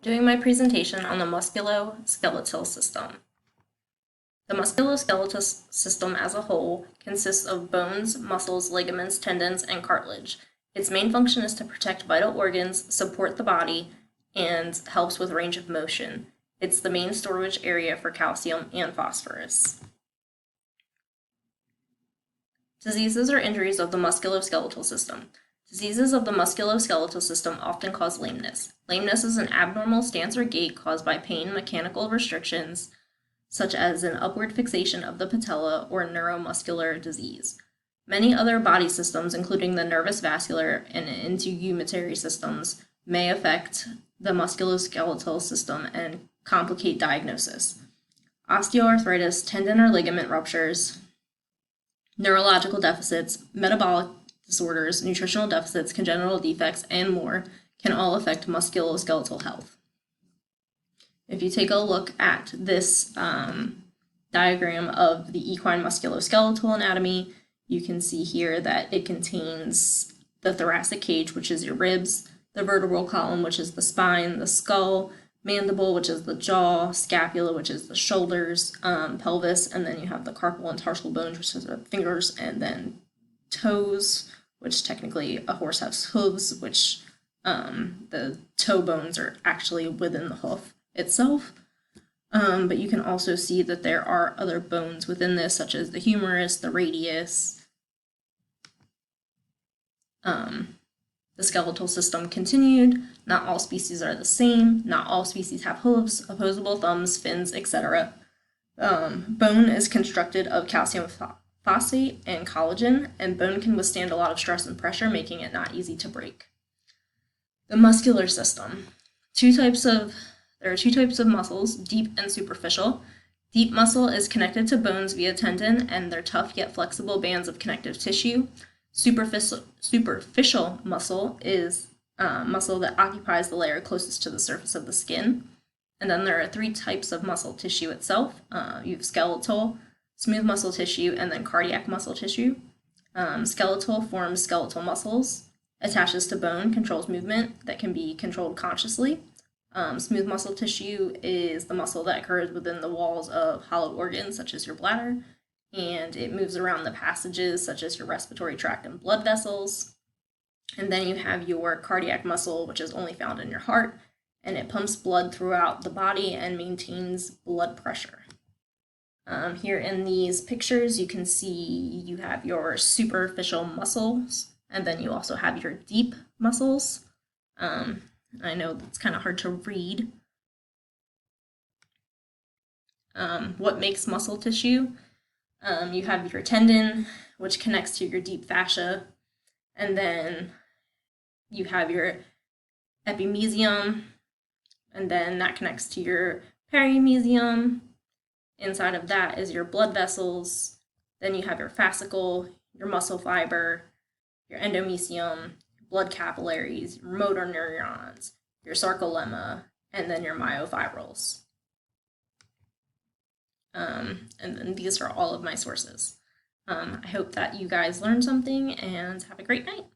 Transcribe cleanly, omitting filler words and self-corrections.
Doing my presentation on the musculoskeletal system. The musculoskeletal system as a whole consists of bones, muscles, ligaments, tendons, and cartilage. Its main function is to protect vital organs, support the body, and helps with range of motion. It's the main storage area for calcium and phosphorus. Diseases or injuries of the musculoskeletal system. Diseases of the musculoskeletal system often cause lameness. Lameness is an abnormal stance or gait caused by pain, mechanical restrictions, such as an upward fixation of the patella or neuromuscular disease. Many other body systems, including the nervous, vascular, and integumentary systems, may affect the musculoskeletal system and complicate diagnosis. Osteoarthritis, tendon or ligament ruptures, neurological deficits, metabolic disorders, nutritional deficits, congenital defects, and more can all affect musculoskeletal health. If you take a look at this diagram of the equine musculoskeletal anatomy, you can see here that it contains the thoracic cage, which is your ribs, the vertebral column, which is the spine, the skull, mandible, which is the jaw, scapula, which is the shoulders, pelvis, and then you have the carpal and tarsal bones, which is the fingers, and then toes, which technically a horse has hooves, which the toe bones are actually within the hoof itself. But you can also see that there are other bones within this, such as the humerus, the radius. The skeletal system continued. Not all species are the same. Not all species have hooves, opposable thumbs, fins, etc. Bone is constructed of calcium phosphate and collagen, and bone can withstand a lot of stress and pressure, making it not easy to break. The muscular system. There are two types of muscles, deep and superficial. Deep muscle is connected to bones via tendon, and they're tough yet flexible bands of connective tissue. Superficial muscle is muscle that occupies the layer closest to the surface of the skin. And then there are three types of muscle tissue itself. You have skeletal, smooth muscle tissue, and then cardiac muscle tissue. Skeletal forms skeletal muscles, attaches to bone, controls movement that can be controlled consciously. Smooth muscle tissue is the muscle that occurs within the walls of hollow organs, such as your bladder, and it moves around the passages, such as your respiratory tract and blood vessels. And then you have your cardiac muscle, which is only found in your heart, and it pumps blood throughout the body and maintains blood pressure. Here in these pictures, you can see you have your superficial muscles, and then you also have your deep muscles. I know that's kind of hard to read. What makes muscle tissue? You have your tendon, which connects to your deep fascia, and then you have your epimysium, and then that connects to your perimysium. Inside of that is your blood vessels. Then you have your fascicle, your muscle fiber, your endomysium, blood capillaries, your motor neurons, your sarcolemma, and then your myofibrils. And then these are all of my sources. I hope that you guys learned something and have a great night.